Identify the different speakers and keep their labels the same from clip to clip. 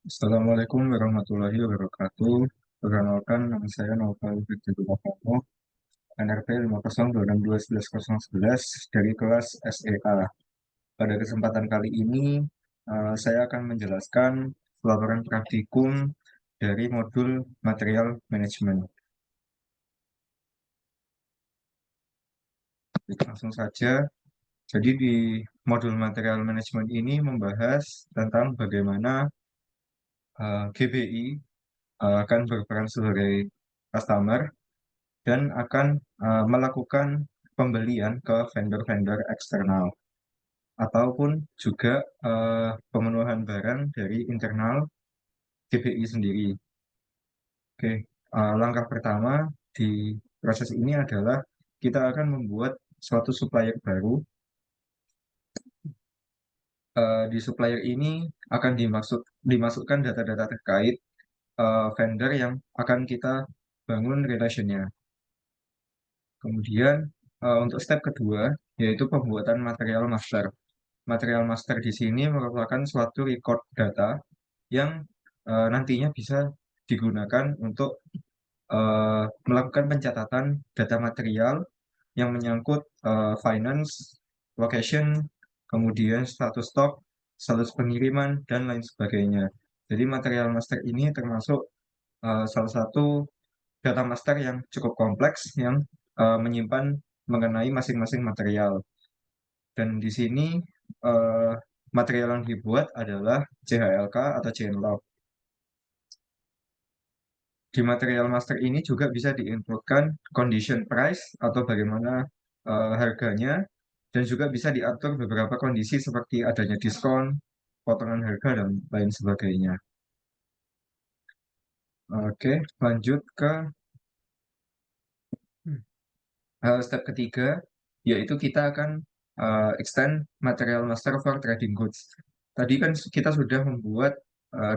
Speaker 1: Assalamualaikum warahmatullahi wabarakatuh. Perkenalkan, nama saya Naufal Firdaus NRP 50262111 dari kelas SEA. Pada kesempatan kali ini, saya akan menjelaskan pelaporan praktikum dari modul material manajemen. Langsung saja. Jadi di modul material manajemen ini membahas tentang bagaimana GBI akan berperan sebagai customer dan akan melakukan pembelian ke vendor-vendor eksternal ataupun juga pemenuhan barang dari internal GBI sendiri. Oke, langkah pertama di proses ini adalah kita akan membuat suatu supplier baru. Di supplier ini akan dimasukkan data-data terkait vendor yang akan kita bangun relationnya. Kemudian untuk step kedua yaitu pembuatan material master. Material master di sini merupakan suatu record data yang nantinya bisa digunakan untuk melakukan pencatatan data material yang menyangkut finance, location, kemudian status stok, status pengiriman, dan lain sebagainya. Jadi material master ini termasuk salah satu data master yang cukup kompleks yang menyimpan mengenai masing-masing material. Dan di sini eh, material yang dibuat adalah CHLK atau chain log. Di material master ini juga bisa diinputkan condition price atau bagaimana harganya dan juga bisa diatur beberapa kondisi seperti adanya diskon, potongan harga dan lain sebagainya. Oke, lanjut ke step ketiga, yaitu kita akan extend material master for trading goods. Tadi kan kita sudah membuat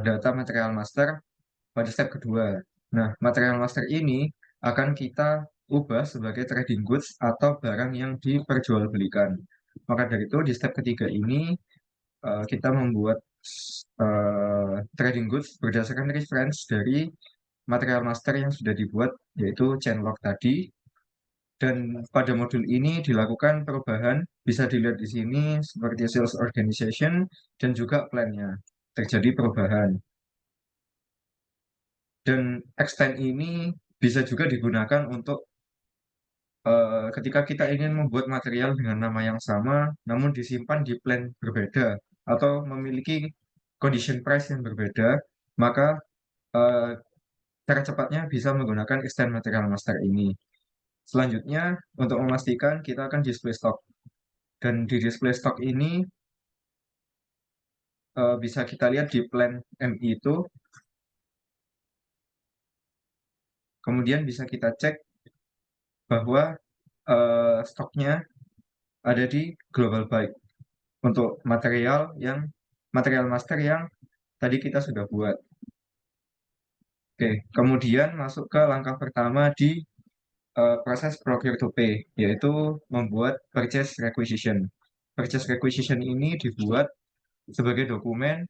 Speaker 1: data material master pada step kedua. Nah, material master ini akan kita ubah sebagai trading goods atau barang yang diperjualbelikan. Maka dari itu di step ketiga ini kita membuat trading goods berdasarkan reference dari material master yang sudah dibuat yaitu chainlog tadi. Dan pada modul ini dilakukan perubahan, bisa dilihat di sini seperti sales organization dan juga plan-nya. Terjadi perubahan. Dan extend ini bisa juga digunakan untuk ketika kita ingin membuat material dengan nama yang sama, namun disimpan di plan berbeda atau memiliki condition price yang berbeda, maka eh, cara cepatnya bisa menggunakan extend material master ini. Selanjutnya, untuk memastikan kita akan display stock. Dan di display stock ini bisa kita lihat di plan MI itu, kemudian bisa kita cek bahwa stoknya ada di global buy untuk material master yang tadi kita sudah buat. Oke, kemudian masuk ke langkah pertama di proses procure to pay, yaitu membuat purchase requisition. Purchase requisition ini dibuat sebagai dokumen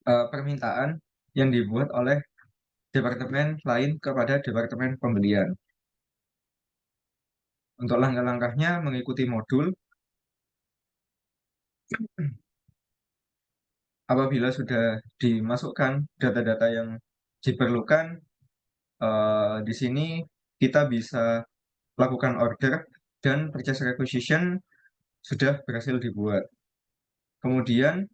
Speaker 1: permintaan yang dibuat oleh departemen lain kepada departemen pembelian. Untuk langkah-langkahnya mengikuti modul, apabila sudah dimasukkan data-data yang diperlukan, di sini kita bisa lakukan order dan purchase requisition sudah berhasil dibuat. Kemudian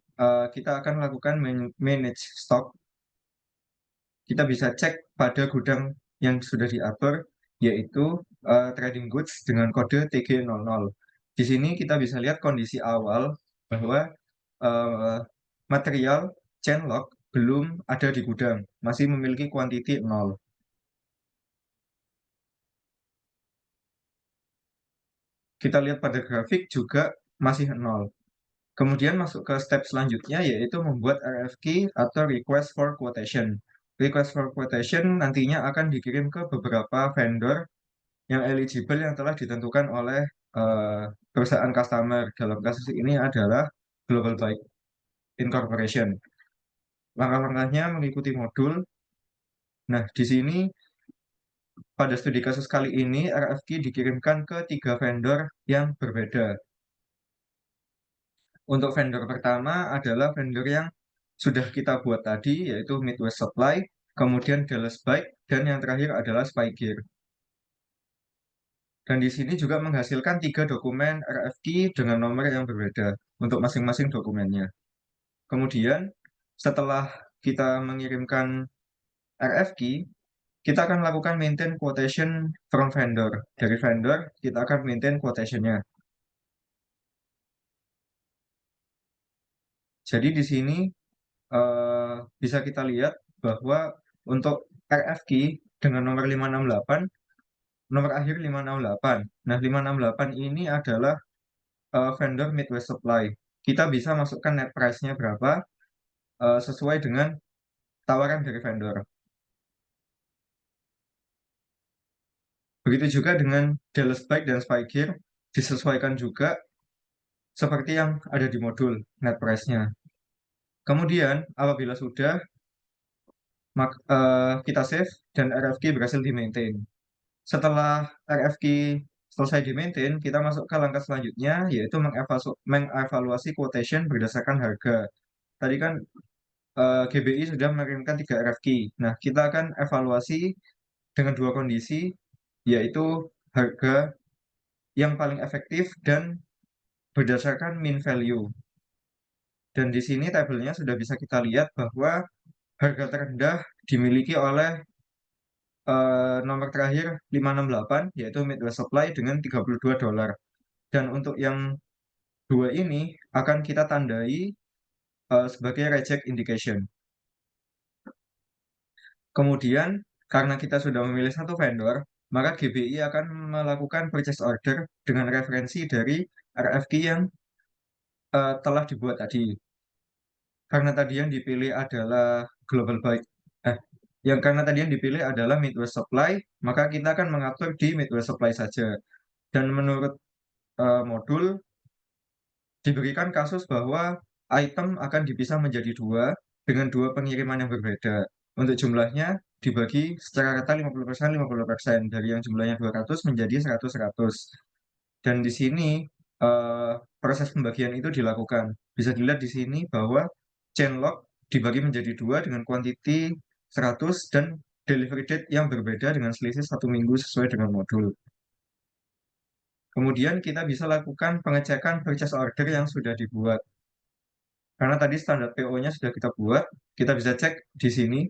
Speaker 1: kita akan lakukan manage stock. Kita bisa cek pada gudang yang sudah diatur, yaitu trading goods dengan kode TG00. Di sini kita bisa lihat kondisi awal bahwa eh, material chainlock belum ada di gudang, masih memiliki kuantiti 0. Kita lihat pada grafik juga masih 0. Kemudian masuk ke step selanjutnya yaitu membuat RFQ atau Request for Quotation. Request for Quotation nantinya akan dikirim ke beberapa vendor yang eligible yang telah ditentukan oleh perusahaan customer. Dalam kasus ini adalah Global Bike Incorporation. Langkah-langkahnya mengikuti modul. Nah, di sini pada studi kasus kali ini RFQ dikirimkan ke 3 vendor yang berbeda. Untuk vendor pertama adalah vendor yang sudah kita buat tadi, yaitu Midwest Supply, kemudian Dallas Bike, dan yang terakhir adalah Spygear. Dan di sini juga menghasilkan 3 dokumen RFQ dengan nomor yang berbeda untuk masing-masing dokumennya. Kemudian setelah kita mengirimkan RFQ, kita akan lakukan maintain quotation from vendor. Dari vendor, kita akan maintain quotation-nya. Jadi di sini eh, bisa kita lihat bahwa untuk RFQ dengan nomor 568, nomor akhir 568. Nah, 568 ini adalah vendor Midwest Supply. Kita bisa masukkan net price-nya berapa sesuai dengan tawaran dari vendor. Begitu juga dengan Dallas Bike dan Spygear, disesuaikan juga seperti yang ada di modul net price-nya. Kemudian, apabila sudah, kita save dan RFQ berhasil di-maintain. Setelah RFQ selesai di-maintain, kita masuk ke langkah selanjutnya, yaitu mengevaluasi quotation berdasarkan harga. Tadi kan GBI sudah mengirimkan 3 RFQ. Nah, kita akan evaluasi dengan 2 kondisi, yaitu harga yang paling efektif dan berdasarkan mean value. Dan di sini tabelnya sudah bisa kita lihat bahwa harga terendah dimiliki oleh nomor terakhir 568, yaitu Midwest Supply dengan $32. Dan untuk yang dua ini akan kita tandai sebagai reject indication. Kemudian, karena kita sudah memilih satu vendor, maka GBI akan melakukan purchase order dengan referensi dari RFQ yang telah dibuat tadi. Karena tadi yang dipilih adalah Global Byte, eh, karena tadi yang dipilih adalah Midwest Supply, maka kita akan mengatur di Midwest Supply saja. Dan menurut modul, diberikan kasus bahwa item akan dipisah menjadi dua dengan 2 pengiriman yang berbeda. Untuk jumlahnya dibagi secara rata 50%, 50%, dari yang jumlahnya 200 menjadi 100-100. Dan di sini proses pembagian itu dilakukan. Bisa dilihat di sini bahwa chain lock dibagi menjadi dua dengan quantity 100 dan delivery date yang berbeda dengan selisih 1 minggu sesuai dengan modul. Kemudian kita bisa lakukan pengecekan purchase order yang sudah dibuat. Karena tadi standar PO-nya sudah kita buat, kita bisa cek di sini.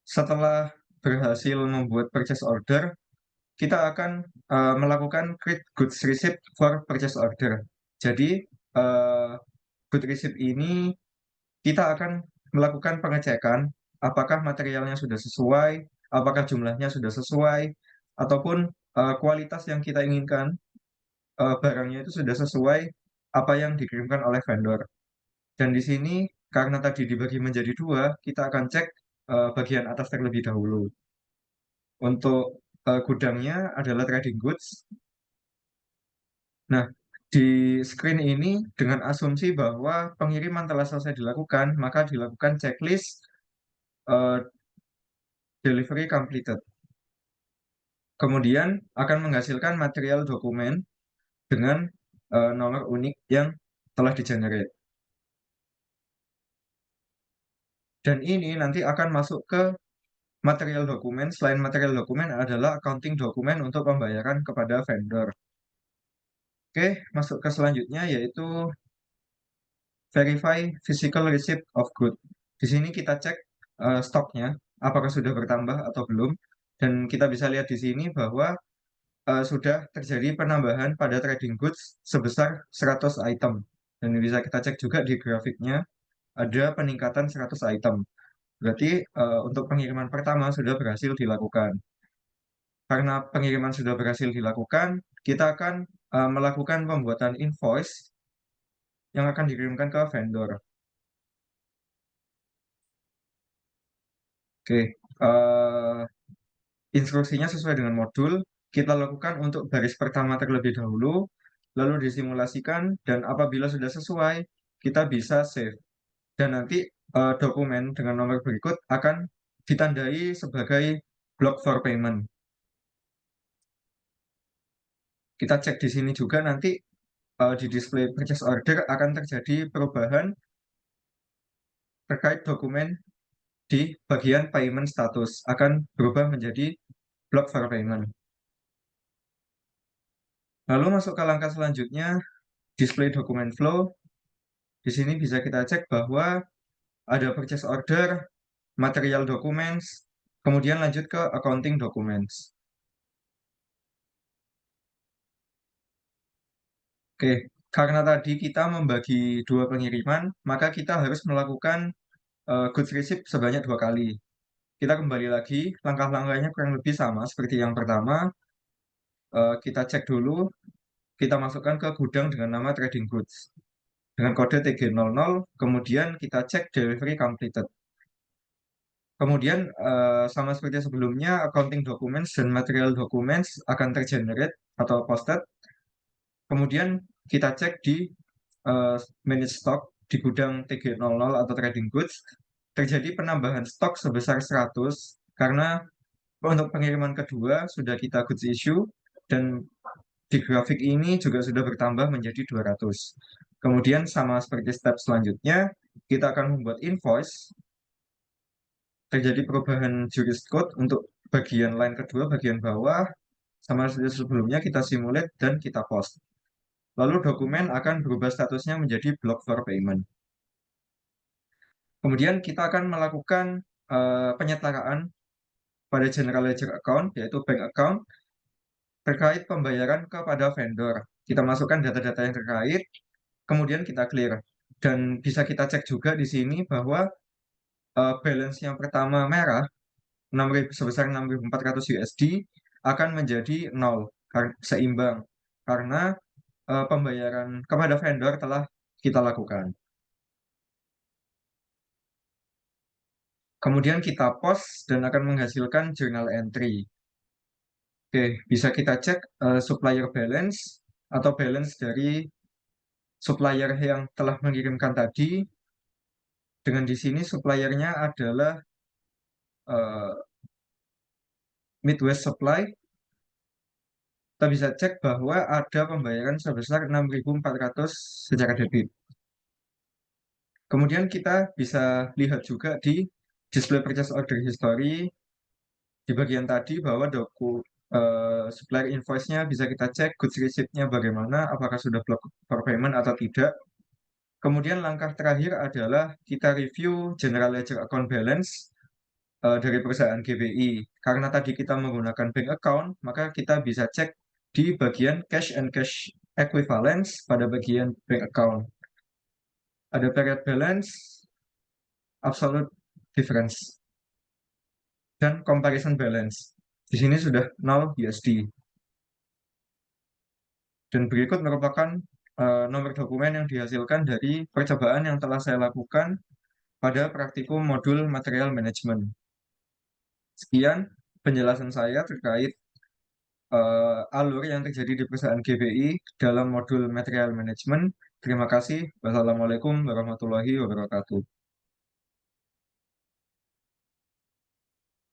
Speaker 1: Setelah berhasil membuat purchase order, kita akan melakukan create goods receipt for purchase order. Jadi, uh, good receipt ini kita akan melakukan pengecekan apakah materialnya sudah sesuai, apakah jumlahnya sudah sesuai, ataupun kualitas yang kita inginkan, barangnya itu sudah sesuai apa yang dikirimkan oleh vendor. Dan di sini karena tadi dibagi menjadi dua, kita akan cek bagian atas terlebih dahulu. Untuk gudangnya adalah trading goods. Nah, di screen ini dengan asumsi bahwa pengiriman telah selesai dilakukan, maka dilakukan checklist eh, delivery completed. Kemudian akan menghasilkan material dokumen dengan nomor unik yang telah di-generate. Dan ini nanti akan masuk ke material dokumen. Selain material dokumen adalah accounting dokumen untuk pembayaran kepada vendor. Oke, masuk ke selanjutnya yaitu verify physical receipt of good. Di sini kita cek stoknya, apakah sudah bertambah atau belum. Dan kita bisa lihat di sini bahwa sudah terjadi penambahan pada trading goods sebesar 100 item. Dan bisa kita cek juga di grafiknya, ada peningkatan 100 item. Berarti untuk pengiriman pertama sudah berhasil dilakukan. Karena pengiriman sudah berhasil dilakukan, kita akan melakukan pembuatan invoice yang akan dikirimkan ke vendor. Oke, instruksinya sesuai dengan modul. Kita lakukan untuk baris pertama terlebih dahulu, lalu disimulasikan, dan apabila sudah sesuai, kita bisa save. Dan nanti dokumen dengan nomor berikut akan ditandai sebagai block for payment. Kita cek di sini juga nanti di display purchase order akan terjadi perubahan terkait dokumen di bagian payment status akan berubah menjadi block for payment. Lalu masuk ke langkah selanjutnya, display dokumen flow. Di sini bisa kita cek bahwa ada purchase order, material documents, kemudian lanjut ke accounting documents. Oke, karena tadi kita membagi dua pengiriman, maka kita harus melakukan goods receipt sebanyak 2 kali. Kita kembali lagi, langkah-langkahnya kurang lebih sama seperti yang pertama. Kita cek dulu, kita masukkan ke gudang dengan nama trading goods dengan kode TG00, kemudian kita cek delivery completed. Kemudian sama seperti sebelumnya, accounting documents dan material documents akan tergenerate atau posted. Kemudian kita cek di manage stock di gudang TG00 atau trading goods, terjadi penambahan stok sebesar 100 karena untuk pengiriman kedua sudah kita goods issue dan di grafik ini juga sudah bertambah menjadi 200. Kemudian sama seperti step selanjutnya, kita akan membuat invoice, terjadi perubahan juris code untuk bagian line kedua, bagian bawah, sama seperti sebelumnya kita simulate dan kita post. Lalu dokumen akan berubah statusnya menjadi block for payment. Kemudian kita akan melakukan penyetaraan pada general ledger account, yaitu bank account, terkait pembayaran kepada vendor. Kita masukkan data-data yang terkait, kemudian kita clear. Dan bisa kita cek juga di sini bahwa balance yang pertama merah, 6.000, sebesar 6.400 USD, akan menjadi 0, seimbang. Karena pembayaran kepada vendor telah kita lakukan. Kemudian kita post dan akan menghasilkan journal entry. Oke, bisa kita cek supplier balance atau balance dari supplier yang telah mengirimkan tadi. Dengan di sini suppliernya adalah Midwest Supply. Kita bisa cek bahwa ada pembayaran sebesar 6.400 secara debit. Kemudian kita bisa lihat juga di display purchase order history di bagian tadi bahwa supplier invoice-nya bisa kita cek, goods receipt-nya bagaimana, apakah sudah block for payment atau tidak. Kemudian langkah terakhir adalah kita review general ledger account balance dari perusahaan GBI. Karena tadi kita menggunakan bank account, maka kita bisa cek di bagian cash and cash equivalence pada bagian bank account. Ada period balance, absolute difference, dan comparison balance. Di sini sudah 0 USD. Dan berikut merupakan nomor dokumen yang dihasilkan dari percobaan yang telah saya lakukan pada praktikum modul material management. Sekian penjelasan saya terkait alur yang terjadi di perusahaan GBI dalam modul material management. Terima kasih. Wassalamualaikum warahmatullahi wabarakatuh.